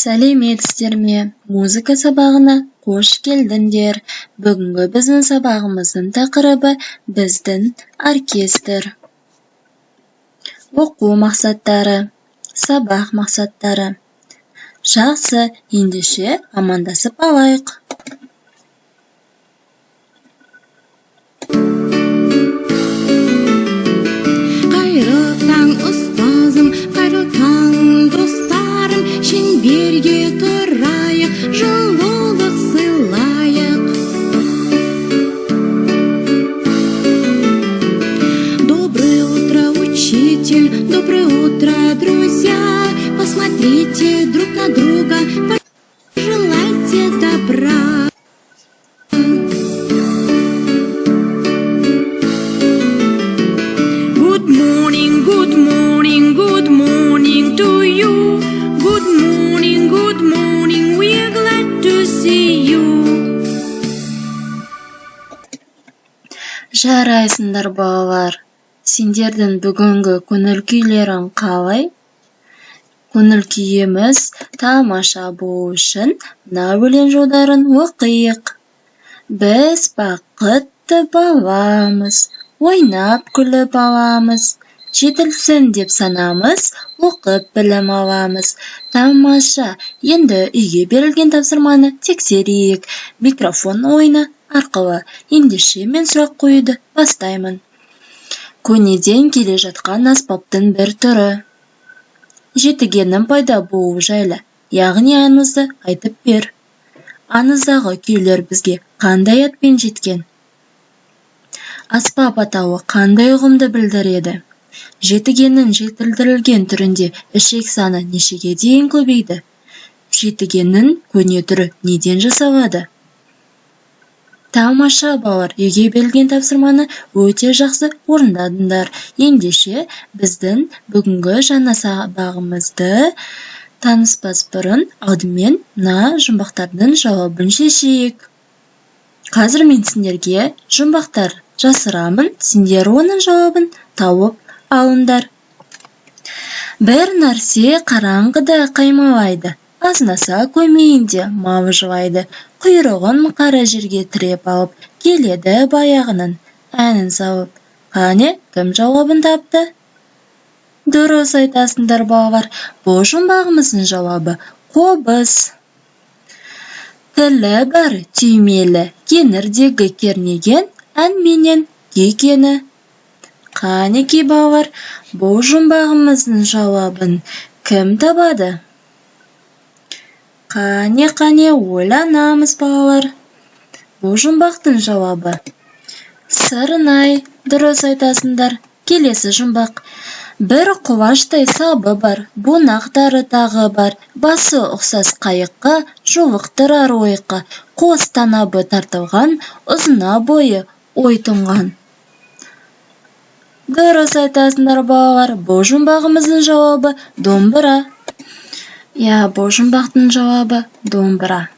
Сәлеметсіздер ме? Музыка сабағына қош келдіңдер. Бүгінгі біздің сабағымыздың тақырыбы біздің оркестр. Оқу мақсаттары, сабақ мақсаттары. Жақсы, ендеше амандасып алайық. Қайырлы таң ұстазым, қайырлы таң достарым, шеңберге тұрайық, жылулық сыйлайық. Доброе утро, учитель, доброе утро, друзья. Посмотрите друг на друга, пожелайте добра. Good morning, good morning, good morning to you. Good morning, we are glad to see you. Жарайсыңдар балалар. Сендердің бүгінгі көңіл күйлерің қалай? Көңіл күйіміз тамаша болу үшін мына өлең жолдарын оқиық. Біз бақытты боламыз, ойнап күліп аламыз, жетілсін деп санамыз, оқып білім аламыз. Тамаша, енді үйге берілген тапсырманы тексерейік. Микрофон ойыны арқылы ендеше мен сұрақ қоюды бастаймын. Көнеден келе жатқан аспаптың бір түрі. Жетігеннің пайда болуы жайлы, яғни аңызды айтып бер. Аңыздағы күйлер бізге қандай атпен жеткен? Аспап атауы қандай ұғымды білдіреді? Жетігеннің жетілдірілген түрінде ішек саны нешеге дейін көбейді? Жетігеннің көне түрі неден жасалады? Тамаша балалар, үйге берілген тапсырманы өте жақсы орындадыңдар. Ендеше біздің бүгінгі жаңа сабағымызды таныспас бұрын алдымен мына жұмбақтардың жауабын шешейік. Қазір мен сендерге жұмбақтар жасырамын, сендер оның жауабын тауып алыңдар. Бір нәрсе қараңғыда қаймалайды, азынаса көмейінде мавыжылайды, құйрығын қара жерге тіреп алып, келеді баяғының әнін салып. Қане, кім жауабын тапты? Дұрыс айтасыңдар балалар, бұл жұмбағымыздың жауабы қобыз. Тілі бар түймелі, кеңірдегі кернеген, әнменен күйкені. Қанеки балалар, бұл жұмбағымыздың жауабын кім табады? Қане, ойланамыз балалар. Бұл жұмбақтың жауабы Сырнай. Дұрыс айтасыңдар. Келесі жұмбақ. Бір құлаштай сабы бар, бунақтары тағы бар, басы ұқсас қайыққа, жолықтырар ойыққа, қос танабы тартылған, ұзына бойы ой тұнған. Дұрыс айтасыңдар балалар. Бұл жұмбағымыздың жауабы домбыра. Бұл жұмбақтың жауабы домбыра.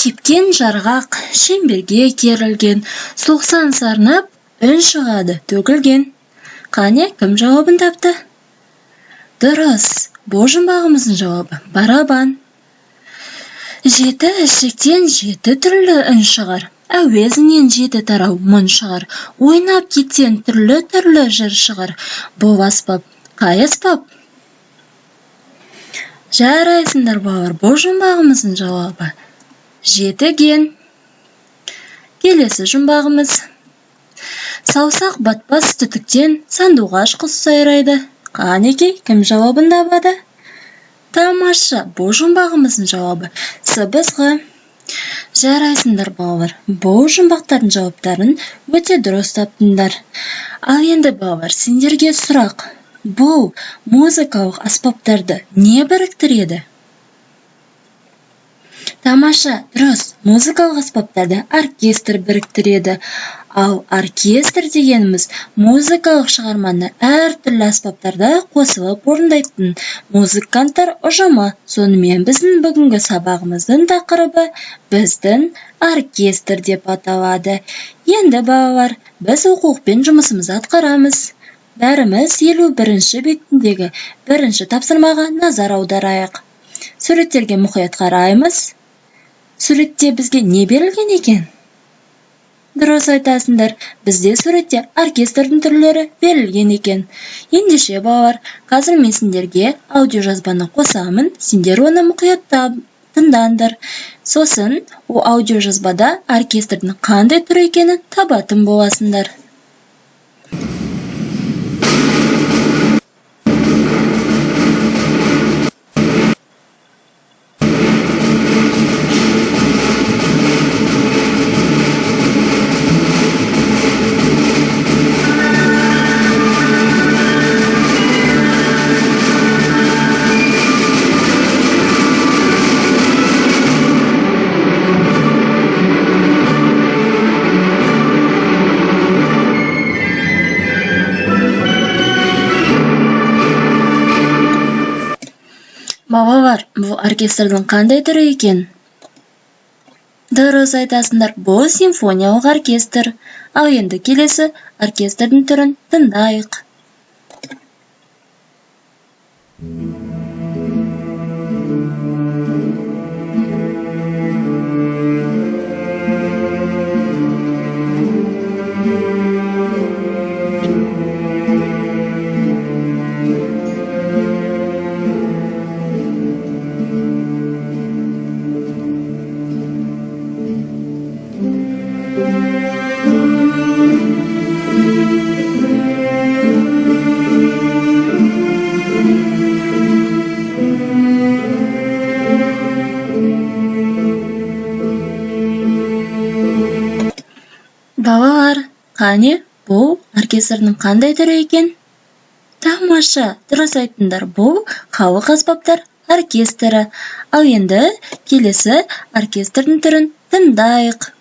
Кепкен жарғақ, шеңберге керілген, соқсан сарнап, үн шығады төгілген. Қане, кім жауабын тапты? Дұрыс, бұл жұмбағымыздың жауабы барабан. Жеті ішіктен жеті түрлі үн шығар, әуезінен жеті тарау мұң шығар, ойнап кетсен түрлі жыр шығар. Бұл аспап, қай аспап? Жарайсыңдар балалар, бұл жұмбағымыздың жауабы жетіген. Келесі жұмбағымыз. Саусақ батпас түтіктен сандуғаш құс сайрайды. Қанеки, кім жауабын табады? Тамаша, бұл жұмбағымыздың жауабы сыбызғы. Жарайсыңдар балалар, бұл жұмбақтардың жауаптарын өте дұрыс таптыңдар. Ал енді балалар, сендерге сұрақ. Бұл музыкалық аспаптарды не біріктіреді? Тамаша, дұрыс, музыкалық аспаптарды оркестр біріктіреді. Ал оркестр дегеніміз музыкалық шығарманы әртүрлі аспаптарда қосылып орындайтын музыканттар ұжымы. Сонымен біздің бүгінгі сабағымыздың тақырыбы біздің оркестр деп аталады. Енді балалар, біз оқулықпен жұмысымызды атқарамыз. Бәріміз 51-ші бетіндегі бірінші тапсырмаға назар аударайық. Суреттерге мұқият қараймыз. Суретте бізге не берілген екен? Дұрыс айтасыңдар, бізде суретте оркестрдің түрлері берілген екен. Ендеше балалар, қазір мен сендерге аудиожазбаны қосамын, сендер оны мұқият тыңдаңдар. Сосын, о аудиожазбада оркестрдің қандай түрі екенін табатын боласыңдар. Балалар, бұл оркестрдің қандай түрі екен? Дұрыс айтасыңдар, бұл симфониялық оркестр. Ал енді келесі оркестрдің түрін тыңдайық. Балалар, қане, бұл оркестрдің қандай түрі екен? Тамаша, дұрыс айттыңдар, бұл халық аспаптар оркестрі. Ал енді келесі оркестрдің түрін тыңдайық.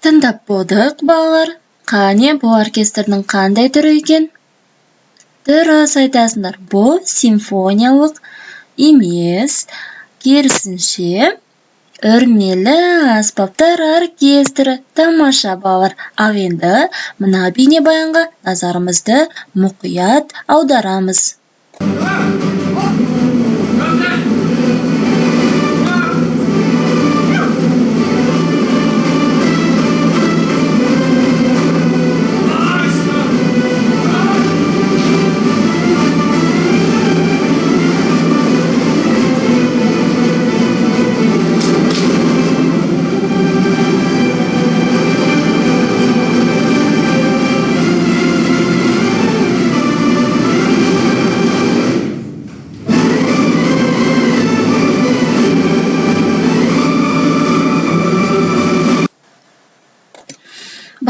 Тыңдап болдық, балалар. Қане, бұл оркестрдің қандай түрі екен? Дұрыс айтасыңдар, бұл симфониялық емес, керісінше үрмелі аспаптар оркестрі. Тамаша, балалар. Ал енді мына бейнебаянға назарымызды мұқият аударамыз.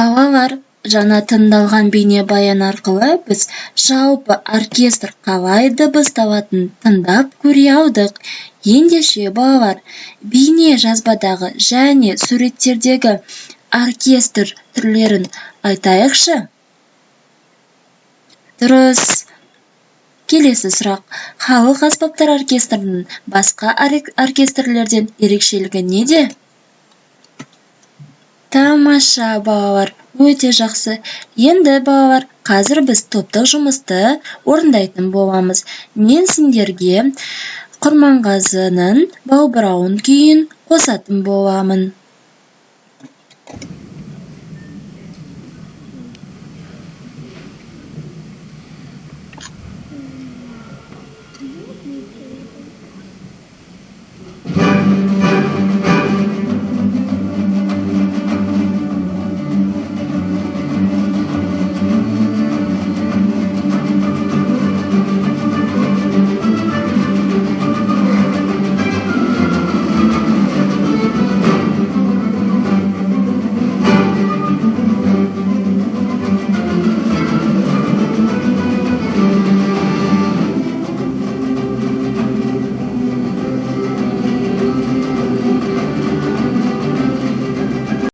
Балалар, жаңа тыңдалған бейнебаян арқылы біз жалпы оркестр қалай дыбысталатынын тыңдап көре алдық. Ендеше балалар, бейне жазбадағы және суреттердегі оркестр түрлерін айтайықшы. Дұрыс. Келесі сұрақ. Халық аспаптар оркестрінің басқа оркестрлерден ерекшелігі неде? Тамаша, балалар, өте жақсы. Енді балалар, қазір біз топтық жұмысты орындайтын боламыз. Мен сендерге Құрманғазының балбырауын күйін қосатын боламын.